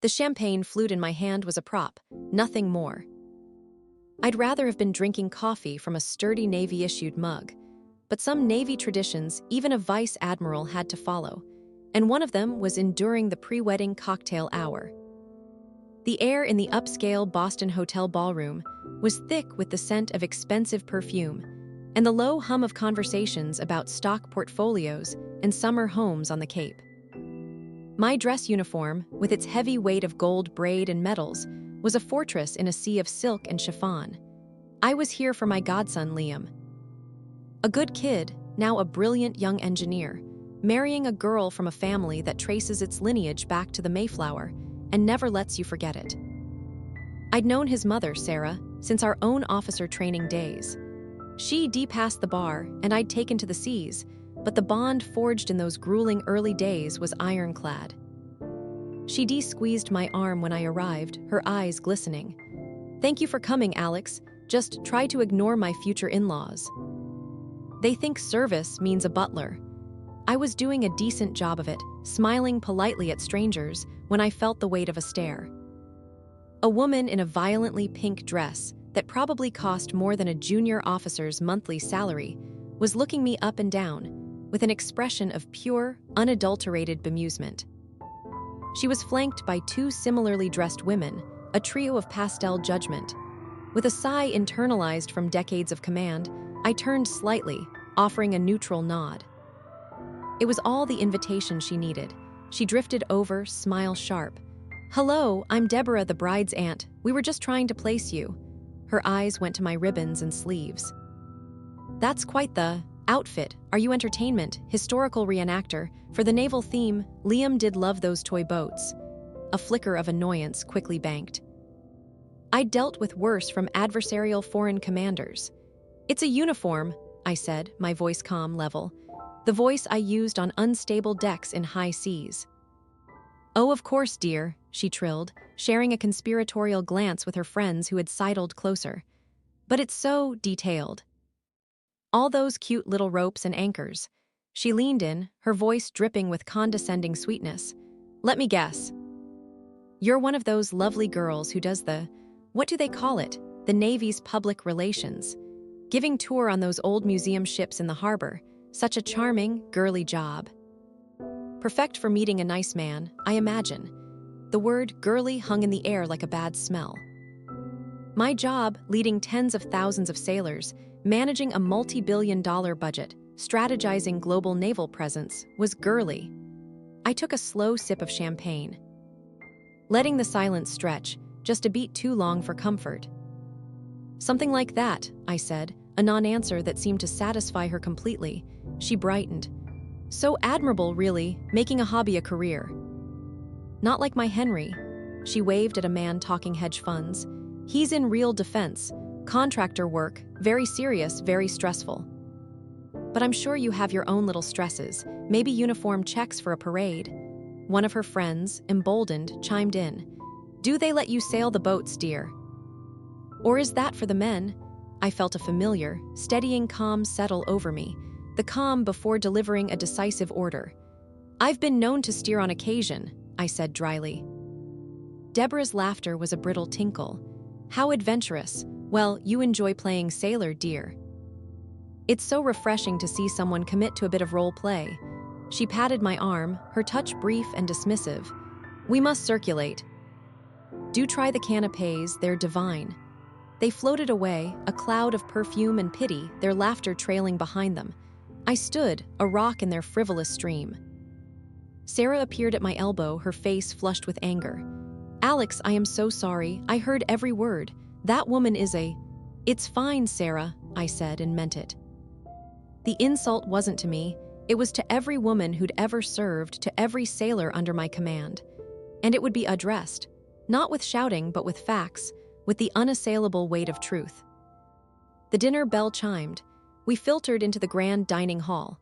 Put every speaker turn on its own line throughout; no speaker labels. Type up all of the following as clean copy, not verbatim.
The champagne flute in my hand was a prop, nothing more. I'd rather have been drinking coffee from a sturdy Navy-issued mug, but some Navy traditions even a vice admiral had to follow, and one of them was enduring the pre-wedding cocktail hour. The air in the upscale Boston hotel ballroom was thick with the scent of expensive perfume and the low hum of conversations about stock portfolios and summer homes on the Cape. My dress uniform, with its heavy weight of gold braid and metals, was a fortress in a sea of silk and chiffon. I was here for my godson, Liam. A good kid, now a brilliant young engineer, marrying a girl from a family that traces its lineage back to the Mayflower and never lets you forget it. I'd known his mother, Sarah, since our own officer training days. She'd passed the bar, and I'd taken to the seas, but the bond forged in those grueling early days was ironclad. She squeezed my arm when I arrived, her eyes glistening. "Thank you for coming, Alex. Just try to ignore my future in-laws. They think service means a butler." I was doing a decent job of it, smiling politely at strangers when I felt the weight of a stare. A woman in a violently pink dress that probably cost more than a junior officer's monthly salary was looking me up and down with an expression of pure, unadulterated bemusement. She was flanked by two similarly dressed women, a trio of pastel judgment. With a sigh internalized from decades of command, I turned slightly, offering a neutral nod. It was all the invitation she needed. She drifted over, smile sharp. "Hello, I'm Deborah, the bride's aunt. We were just trying to place you." Her eyes went to my ribbons and sleeves. "That's quite the outfit. Are you entertainment, historical reenactor? For the naval theme, Liam did love those toy boats." A flicker of annoyance quickly banked. I'd dealt with worse from adversarial foreign commanders. "It's a uniform," I said, my voice calm, level. The voice I used on unstable decks in high seas. "Oh, of course, dear," she trilled, sharing a conspiratorial glance with her friends who had sidled closer. "But it's so detailed. All those cute little ropes and anchors." She leaned in, her voice dripping with condescending sweetness. "Let me guess. You're one of those lovely girls who does what do they call it? The Navy's public relations. Giving tour on those old museum ships in the harbor. Such a charming, girly job. Perfect for meeting a nice man, I imagine." The word girly hung in the air like a bad smell. My job, leading tens of thousands of sailors, managing a multi-billion-dollar budget, strategizing global naval presence, was girly. I took a slow sip of champagne, letting the silence stretch, just a beat too long for comfort. "Something like that," I said, a non-answer that seemed to satisfy her completely. She brightened. "So admirable, really, making a hobby a career." "Not like my Henry." She waved at a man talking hedge funds. "He's in real defense. Contractor work, very serious, very stressful." "But I'm sure you have your own little stresses, maybe uniform checks for a parade." One of her friends, emboldened, chimed in. "Do they let you sail the boats, dear? Or is that for the men?" I felt a familiar, steadying calm settle over me, the calm before delivering a decisive order. "I've been known to steer on occasion," I said dryly. Deborah's laughter was a brittle tinkle. "How adventurous. Well, you enjoy playing sailor, dear." "It's so refreshing to see someone commit to a bit of role play." She patted my arm, her touch brief and dismissive. "We must circulate. Do try the canapes, they're divine." They floated away, a cloud of perfume and pity, their laughter trailing behind them. I stood, a rock in their frivolous stream. Sarah appeared at my elbow, her face flushed with anger. "Alex, I am so sorry. I heard every word. That woman is a—" "It's fine, Sarah," I said and meant it. The insult wasn't to me. It was to every woman who'd ever served, to every sailor under my command. And it would be addressed, not with shouting but with facts, with the unassailable weight of truth. The dinner bell chimed. We filtered into the grand dining hall.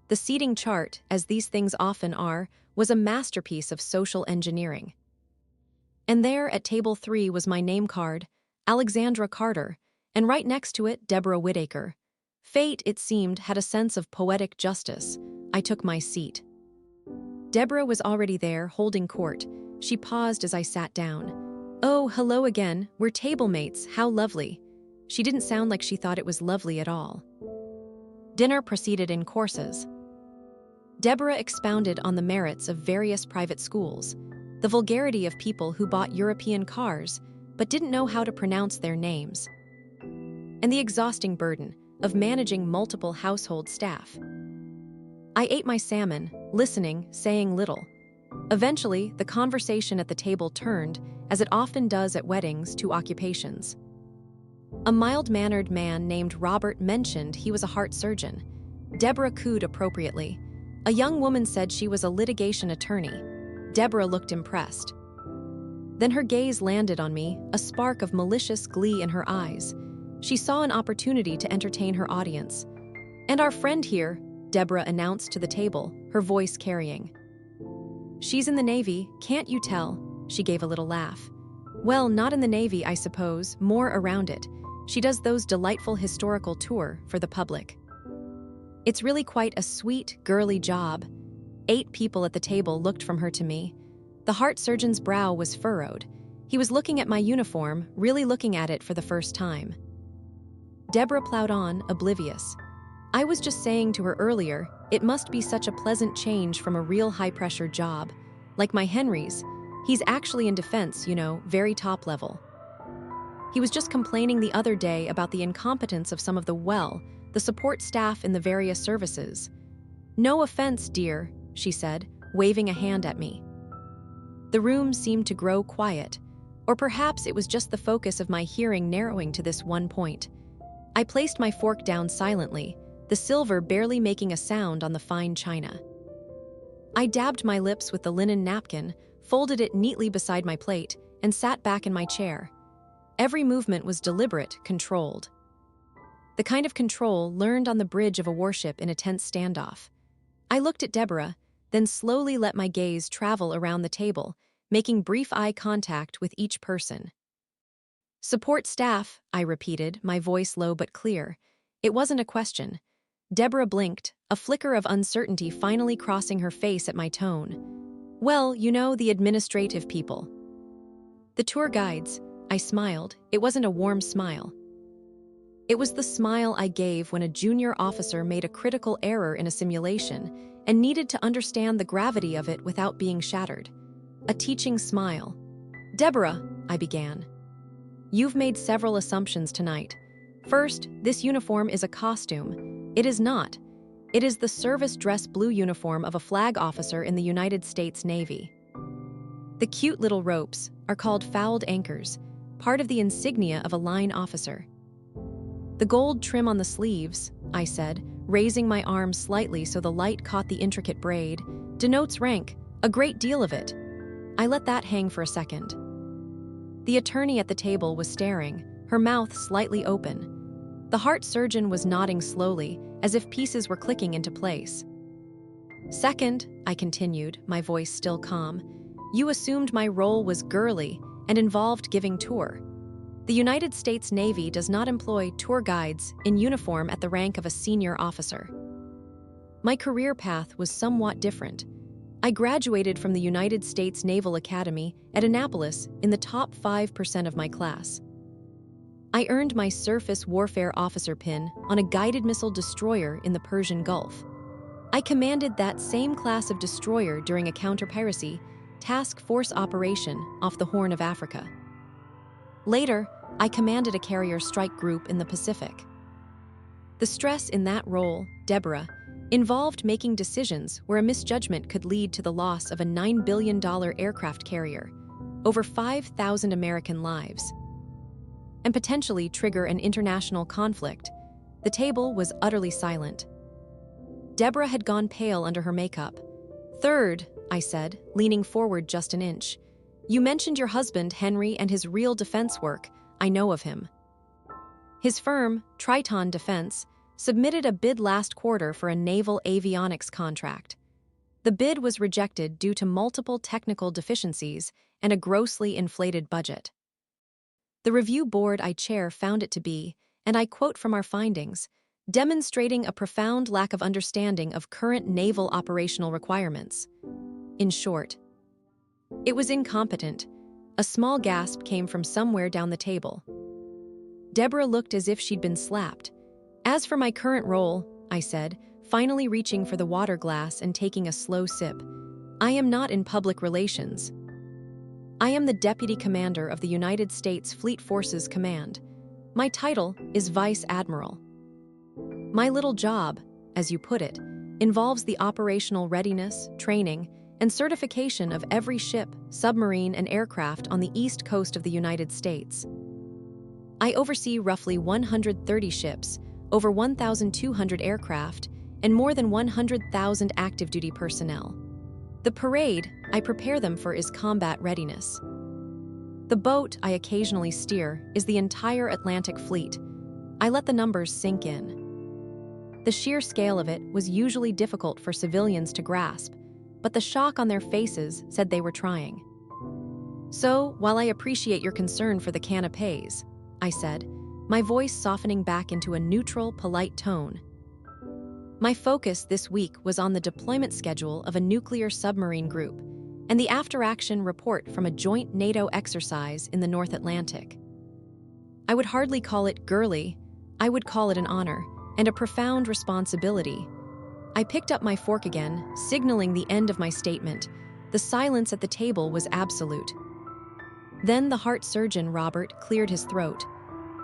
The seating chart, as these things often are, was a masterpiece of social engineering. And there at table 3 was my name card, Alexandra Carter, and right next to it, Deborah Whittaker. Fate, it seemed, had a sense of poetic justice. I took my seat. Deborah was already there, holding court. She paused as I sat down. "Oh, hello again. We're table mates. How lovely." She didn't sound like she thought it was lovely at all. Dinner proceeded in courses. Deborah expounded on the merits of various private schools, the vulgarity of people who bought European cars but didn't know how to pronounce their names, and the exhausting burden of managing multiple household staff. I ate my salmon, listening, saying little. Eventually, the conversation at the table turned, as it often does at weddings, to occupations. A mild-mannered man named Robert mentioned he was a heart surgeon. Deborah cooed appropriately. A young woman said she was a litigation attorney. Deborah looked impressed. Then her gaze landed on me, a spark of malicious glee in her eyes. She saw an opportunity to entertain her audience. "And our friend here," Deborah announced to the table, her voice carrying. "She's in the Navy, can't you tell?" She gave a little laugh. "Well, not in the Navy, I suppose, more around it. She does those delightful historical tour for the public. It's really quite a sweet, girly job." 8 people at the table looked from her to me. The heart surgeon's brow was furrowed. He was looking at my uniform, really looking at it for the first time. Deborah plowed on, oblivious. "I was just saying to her earlier, it must be such a pleasant change from a real high-pressure job. Like my Henry's. He's actually in defense, very top level. He was just complaining the other day about the incompetence of some of the support staff in the various services. No offense, dear," she said, waving a hand at me. The room seemed to grow quiet, or perhaps it was just the focus of my hearing narrowing to this one point. I placed my fork down silently, the silver barely making a sound on the fine china. I dabbed my lips with the linen napkin, folded it neatly beside my plate, and sat back in my chair. Every movement was deliberate, controlled. The kind of control learned on the bridge of a warship in a tense standoff. I looked at Deborah, then slowly let my gaze travel around the table, making brief eye contact with each person. "Support staff," I repeated, my voice low but clear. It wasn't a question. Deborah blinked, a flicker of uncertainty finally crossing her face at my tone. "Well, the administrative people." "The tour guides," I smiled. It wasn't a warm smile. It was the smile I gave when a junior officer made a critical error in a simulation and needed to understand the gravity of it without being shattered. A teaching smile. "Deborah," I began. "You've made several assumptions tonight. First, this uniform is a costume. It is not. It is the service dress blue uniform of a flag officer in the United States Navy. The cute little ropes are called fouled anchors, part of the insignia of a line officer. The gold trim on the sleeves," I said, raising my arm slightly so the light caught the intricate braid, "denotes rank, a great deal of it." I let that hang for a second. The attorney at the table was staring, her mouth slightly open. The heart surgeon was nodding slowly, as if pieces were clicking into place. "Second," I continued, my voice still calm, "you assumed my role was girly and involved giving tour. The United States Navy does not employ tour guides in uniform at the rank of a senior officer. My career path was somewhat different. I graduated from the United States Naval Academy at Annapolis in the top 5% of my class. I earned my surface warfare officer pin on a guided missile destroyer in the Persian Gulf. I commanded that same class of destroyer during a counter-piracy task force operation off the Horn of Africa. Later, I commanded a carrier strike group in the Pacific. The stress in that role, Deborah, involved making decisions where a misjudgment could lead to the loss of a $9 billion aircraft carrier, over 5,000 American lives, and potentially trigger an international conflict. The table was utterly silent. Deborah had gone pale under her makeup. "Third," I said, leaning forward just an inch, "you mentioned your husband, Henry, and his real defense work. I know of him. His firm, Triton Defense, submitted a bid last quarter for a naval avionics contract. The bid was rejected due to multiple technical deficiencies and a grossly inflated budget. The review board I chair found it to be, and I quote from our findings, demonstrating a profound lack of understanding of current naval operational requirements. In short, It was incompetent. A small gasp came from somewhere down the table. Deborah looked as if she'd been slapped. As for my current role, I said, finally reaching for the water glass and taking a slow sip, I am not in public relations. I am the Deputy Commander of the United States Fleet Forces Command. My title is Vice Admiral. My little job, as you put it, involves the operational readiness, training, and certification of every ship, submarine, and aircraft on the east coast of the United States. I oversee roughly 130 ships, over 1,200 aircraft, and more than 100,000 active-duty personnel. The parade I prepare them for is combat readiness. The boat I occasionally steer is the entire Atlantic Fleet. I let the numbers sink in. The sheer scale of it was usually difficult for civilians to grasp, but the shock on their faces said they were trying. So, while I appreciate your concern for the canapés, I said, my voice softening back into a neutral, polite tone, my focus this week was on the deployment schedule of a nuclear submarine group and the after-action report from a joint NATO exercise in the North Atlantic. I would hardly call it girly, I would call it an honor and a profound responsibility. I picked up my fork again, signaling the end of my statement. The silence at the table was absolute. Then the heart surgeon, Robert, cleared his throat.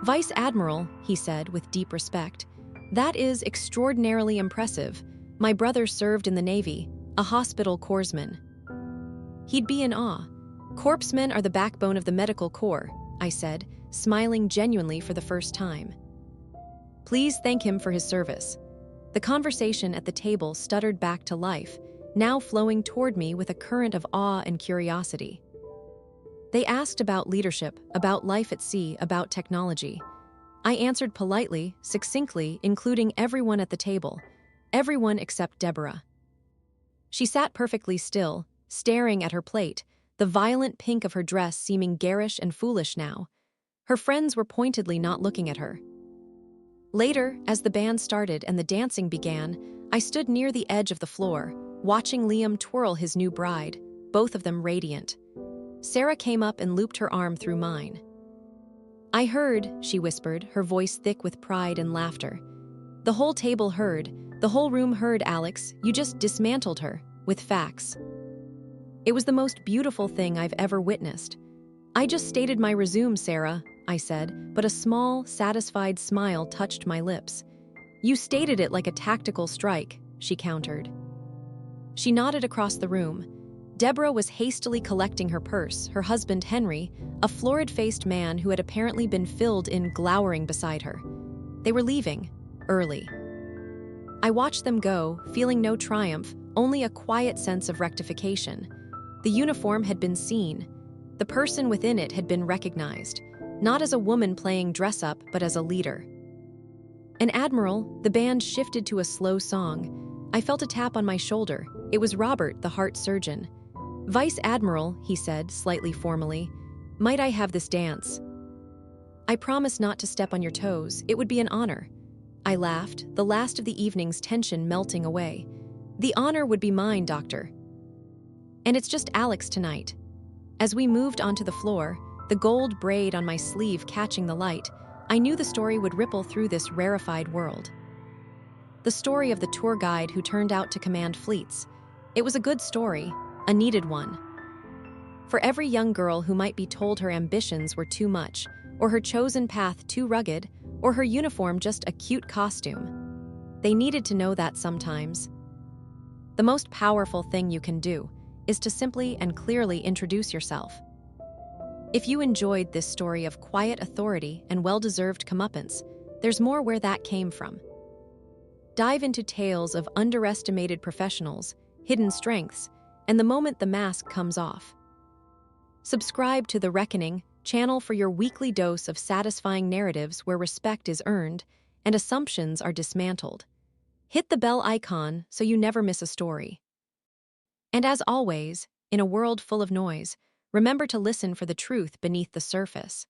Vice Admiral, he said with deep respect, that is extraordinarily impressive. My brother served in the Navy, a hospital corpsman. He'd be in awe. Corpsmen are the backbone of the medical corps, I said, smiling genuinely for the first time. Please thank him for his service. The conversation at the table stuttered back to life, now flowing toward me with a current of awe and curiosity. They asked about leadership, about life at sea, about technology. I answered politely, succinctly, including everyone at the table, everyone except Deborah. She sat perfectly still, staring at her plate, the violent pink of her dress seeming garish and foolish now. Her friends were pointedly not looking at her. Later, as the band started and the dancing began, I stood near the edge of the floor, watching Liam twirl his new bride, both of them radiant. Sarah came up and looped her arm through mine. I heard, she whispered, her voice thick with pride and laughter. The whole table heard, the whole room heard, Alex, you just dismantled her, with facts. It was the most beautiful thing I've ever witnessed. I just stated my resume, Sarah, I said, but a small, satisfied smile touched my lips. You stated it like a tactical strike, she countered. She nodded across the room. Deborah was hastily collecting her purse, her husband Henry, a florid-faced man who had apparently been filled in, glowering beside her. They were leaving, early. I watched them go, feeling no triumph, only a quiet sense of rectification. The uniform had been seen. The person within it had been recognized, not as a woman playing dress-up, but as a leader. An admiral, the band shifted to a slow song. I felt a tap on my shoulder. It was Robert, the heart surgeon. Vice Admiral, he said, slightly formally, might I have this dance? I promise not to step on your toes. It would be an honor. I laughed, the last of the evening's tension melting away. The honor would be mine, Doctor. And it's just Alex tonight. As we moved onto the floor, the gold braid on my sleeve catching the light, I knew the story would ripple through this rarefied world. The story of the tour guide who turned out to command fleets. It was a good story, a needed one. For every young girl who might be told her ambitions were too much, or her chosen path too rugged, or her uniform just a cute costume. They needed to know that sometimes. The most powerful thing you can do is to simply and clearly introduce yourself. If you enjoyed this story of quiet authority and well-deserved comeuppance, there's more where that came from. Dive into tales of underestimated professionals, hidden strengths, and the moment the mask comes off. Subscribe to The Reckoning channel for your weekly dose of satisfying narratives where respect is earned and assumptions are dismantled. Hit the bell icon so you never miss a story. And as always, in a world full of noise, remember to listen for the truth beneath the surface.